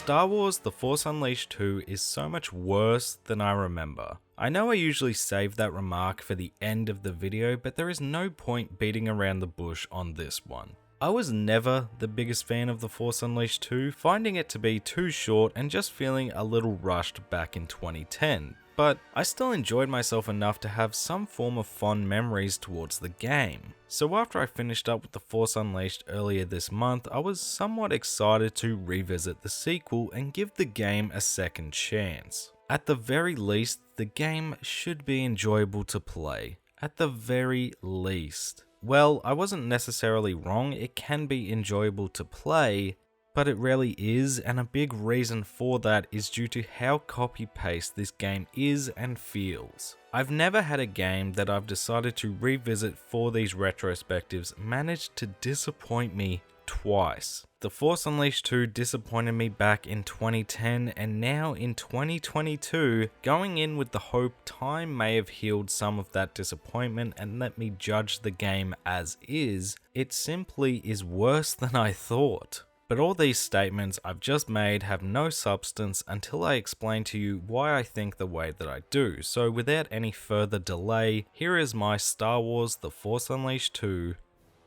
Star Wars The Force Unleashed 2 is so much worse than I remember. I know I usually save that remark for the end of the video, but there is no point beating around the bush on this one. I was never the biggest fan of The Force Unleashed 2, finding it to be too short and just feeling a little rushed back in 2010. But I still enjoyed myself enough to have some form of fond memories towards the game. So after I finished up with The Force Unleashed earlier this month, I was somewhat excited to revisit the sequel and give the game a second chance. At the very least, the game should be enjoyable to play. At the very least. Well, I wasn't necessarily wrong, it can be enjoyable to play, but it rarely is, and a big reason for that is due to how copy-paste this game is and feels. I've never had a game that I've decided to revisit for these retrospectives manage to disappoint me twice. The Force Unleashed 2 disappointed me back in 2010, and now in 2022, going in with the hope time may have healed some of that disappointment and let me judge the game as is, it simply is worse than I thought. But all these statements I've just made have no substance until I explain to you why I think the way that I do. So without any further delay, here is my Star Wars The Force Unleashed 2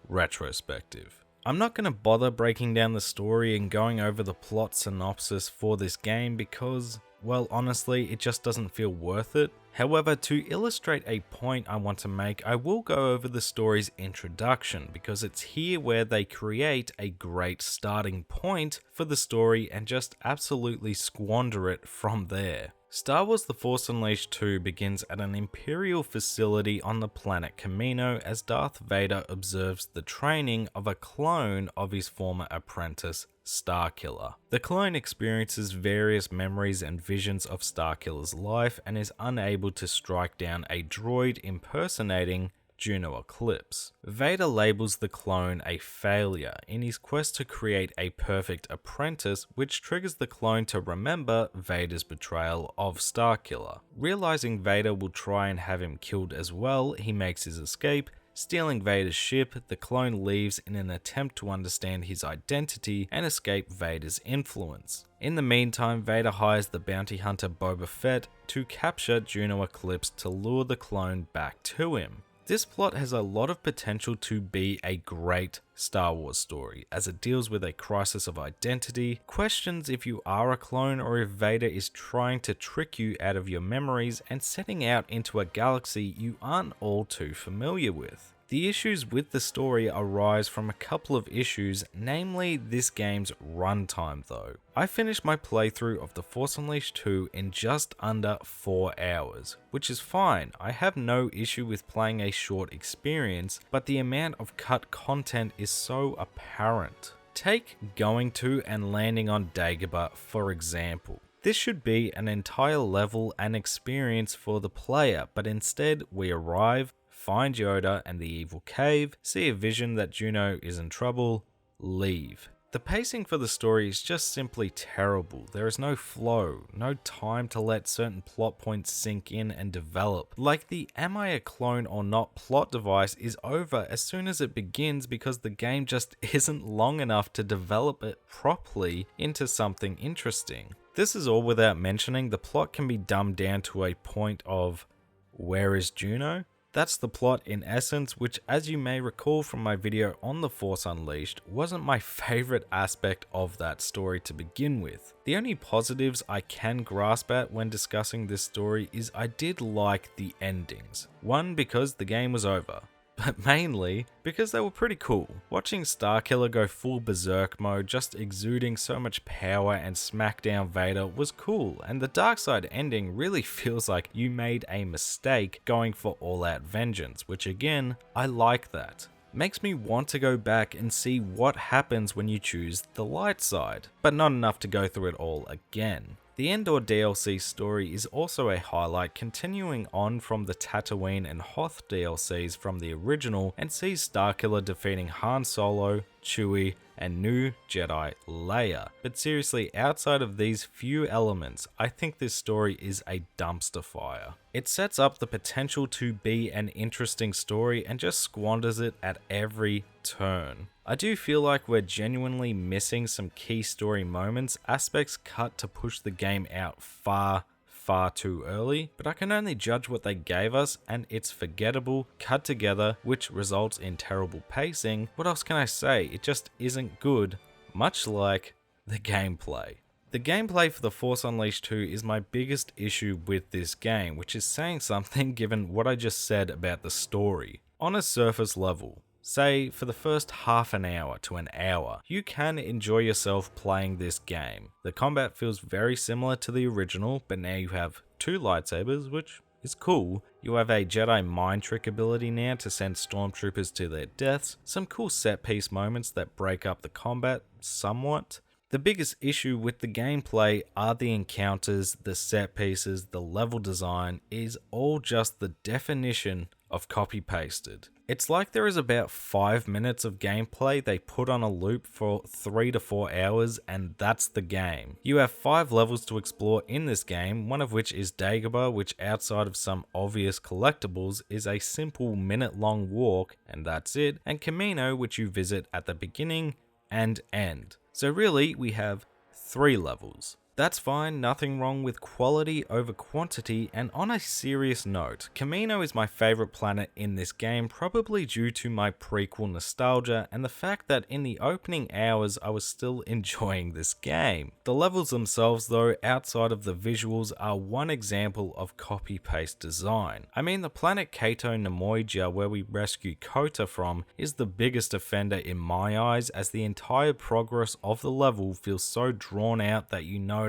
retrospective. I'm not going to bother breaking down the story and going over the plot synopsis for this game because, well, honestly, it just doesn't feel worth it. However, to illustrate a point I want to make, I will go over the story's introduction because it's here where they create a great starting point for the story and just absolutely squander it from there. Star Wars The Force Unleashed 2 begins at an Imperial facility on the planet Kamino as Darth Vader observes the training of a clone of his former apprentice, Starkiller. The clone experiences various memories and visions of Starkiller's life and is unable to strike down a droid impersonating Juno Eclipse. Vader labels the clone a failure in his quest to create a perfect apprentice, which triggers the clone to remember Vader's betrayal of Starkiller. Realizing Vader will try and have him killed as well, he makes his escape. Stealing Vader's ship, the clone leaves in an attempt to understand his identity and escape Vader's influence. In the meantime, Vader hires the bounty hunter Boba Fett to capture Juno Eclipse to lure the clone back to him. This plot has a lot of potential to be a great Star Wars story, as it deals with a crisis of identity, questions if you are a clone or if Vader is trying to trick you out of your memories and setting out into a galaxy you aren't all too familiar with. The issues with the story arise from a couple of issues, namely this game's runtime though. I finished my playthrough of The Force Unleashed 2 in just under 4 hours, which is fine. I have no issue with playing a short experience, but the amount of cut content is so apparent. Take going to and landing on Dagobah for example. This should be an entire level and experience for the player, but instead we arrive, find Yoda and the evil cave, see a vision that Juno is in trouble, leave. The pacing for the story is just simply terrible. There is no flow, no time to let certain plot points sink in and develop. Like the am I a clone or not plot device is over as soon as it begins because the game just isn't long enough to develop it properly into something interesting. This is all without mentioning the plot can be dumbed down to a point of, where is Juno? That's the plot in essence, which as you may recall from my video on The Force Unleashed, wasn't my favorite aspect of that story to begin with. The only positives I can grasp at when discussing this story is I did like the endings. One, because the game was over. But mainly because they were pretty cool. Watching Starkiller go full berserk mode, just exuding so much power and smack down Vader was cool, and the dark side ending really feels like you made a mistake going for all out vengeance, which again, I like that. Makes me want to go back and see what happens when you choose the light side, but not enough to go through it all again. The Endor DLC story is also a highlight, continuing on from the Tatooine and Hoth DLCs from the original, and sees Starkiller defeating Han Solo, Chewie, and new Jedi Leia. But seriously, outside of these few elements, I think this story is a dumpster fire. It sets up the potential to be an interesting story and just squanders it at every turn. I do feel like we're genuinely missing some key story moments, aspects cut to push the game out far too early, but I can only judge what they gave us, and it's forgettable, cut together, which results in terrible pacing. What else can I say? It just isn't good, much like the gameplay. The gameplay for The Force Unleashed 2 is my biggest issue with this game, which is saying something given what I just said about the story. On a surface level, say for the first half an hour to an hour, you can enjoy yourself playing this game. The combat feels very similar to the original, but now you have 2 lightsabers, which is cool. You have a Jedi mind trick ability now to send stormtroopers to their deaths, some cool set piece moments that break up the combat somewhat. The biggest issue with the gameplay are the encounters, the set pieces, the level design is all just the definition of copy-pasted. It's like there is about 5 minutes of gameplay they put on a loop for 3 to 4 hours, and that's the game. You have 5 levels to explore in this game, one of which is Dagobah, which outside of some obvious collectibles is a simple minute-long walk, and that's it, and Kamino, which you visit at the beginning and end. So really, we have 3 levels. That's fine, nothing wrong with quality over quantity, and on a serious note, Kamino is my favorite planet in this game, probably due to my prequel nostalgia and the fact that in the opening hours I was still enjoying this game. The levels themselves though, outside of the visuals, are one example of copy-paste design. I mean, the planet Kato Nemoidia, where we rescue Kota from, is the biggest offender in my eyes, as the entire progress of the level feels so drawn out that you notice,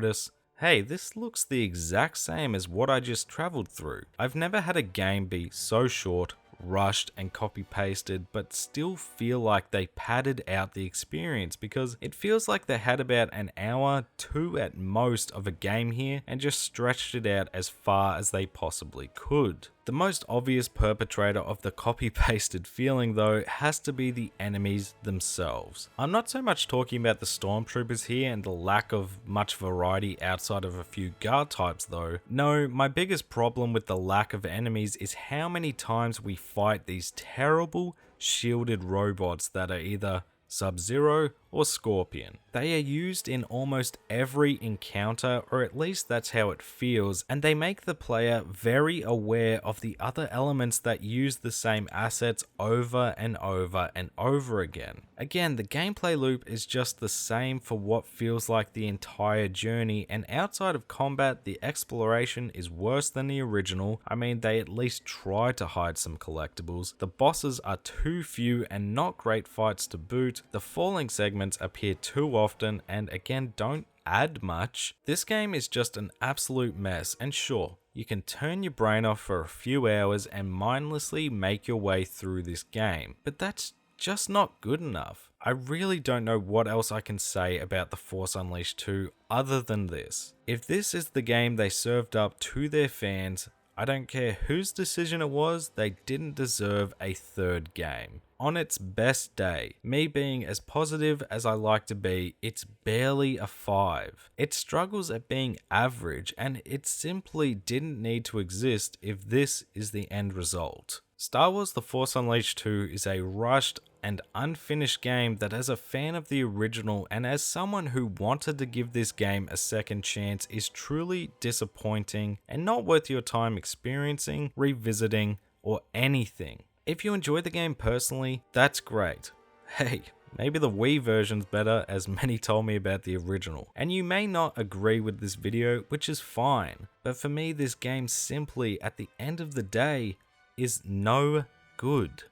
hey, this looks the exact same as what I just traveled through. I've never had a game be so short, rushed and copy-pasted, but still feel like they padded out the experience, because it feels like they had about an hour, 2 at most of a game here and just stretched it out as far as they possibly could. The most obvious perpetrator of the copy-pasted feeling though has to be the enemies themselves. I'm not so much talking about the stormtroopers here and the lack of much variety outside of a few guard types though. No, my biggest problem with the lack of enemies is how many times we fight these terrible shielded robots that are either Sub-Zero or Scorpion. They are used in almost every encounter, or at least that's how it feels, and they make the player very aware of the other elements that use the same assets over and over and over again. Again, the gameplay loop is just the same for what feels like the entire journey, and outside of combat, the exploration is worse than the original. I mean, they at least try to hide some collectibles. The bosses are too few and not great fights to boot. The falling segments appear too often and again don't add much. This game is just an absolute mess, and sure, you can turn your brain off for a few hours and mindlessly make your way through this game, but that's just not good enough. I really don't know what else I can say about The Force Unleashed 2 other than this. If this is the game they served up to their fans, I don't care whose decision it was, they didn't deserve a third game. On its best day, me being as positive as I like to be, it's barely a 5. It struggles at being average, and it simply didn't need to exist if this is the end result. Star Wars The Force Unleashed 2 is a rushed and unfinished game that, as a fan of the original and as someone who wanted to give this game a second chance, is truly disappointing and not worth your time experiencing, revisiting, or anything. If you enjoy the game personally, that's great. Hey, maybe the Wii version's better, as many told me about the original. And you may not agree with this video, which is fine. But for me, this game simply, at the end of the day, is no good.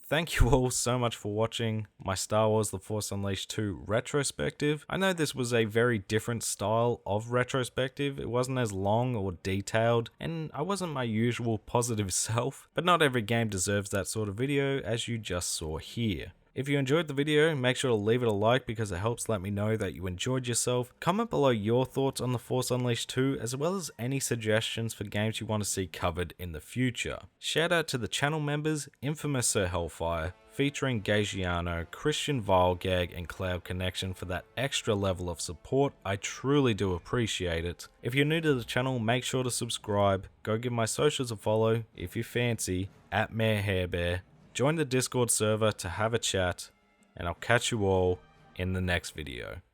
Thank you all so much for watching my Star Wars The Force Unleashed 2 retrospective. I know this was a very different style of retrospective. It wasn't as long or detailed, and I wasn't my usual positive self, but not every game deserves that sort of video, as you just saw here. If you enjoyed the video, make sure to leave it a like because it helps let me know that you enjoyed yourself. Comment below your thoughts on The Force Unleashed 2, as well as any suggestions for games you want to see covered in the future. Shout out to the channel members, Infamous Sir Hellfire, featuring Gagiano, Christian Vilegag, and Cloud Connection for that extra level of support. I truly do appreciate it. If you're new to the channel, make sure to subscribe. Go give my socials a follow if you fancy, at MayorHairBear. Join the Discord server to have a chat, and I'll catch you all in the next video.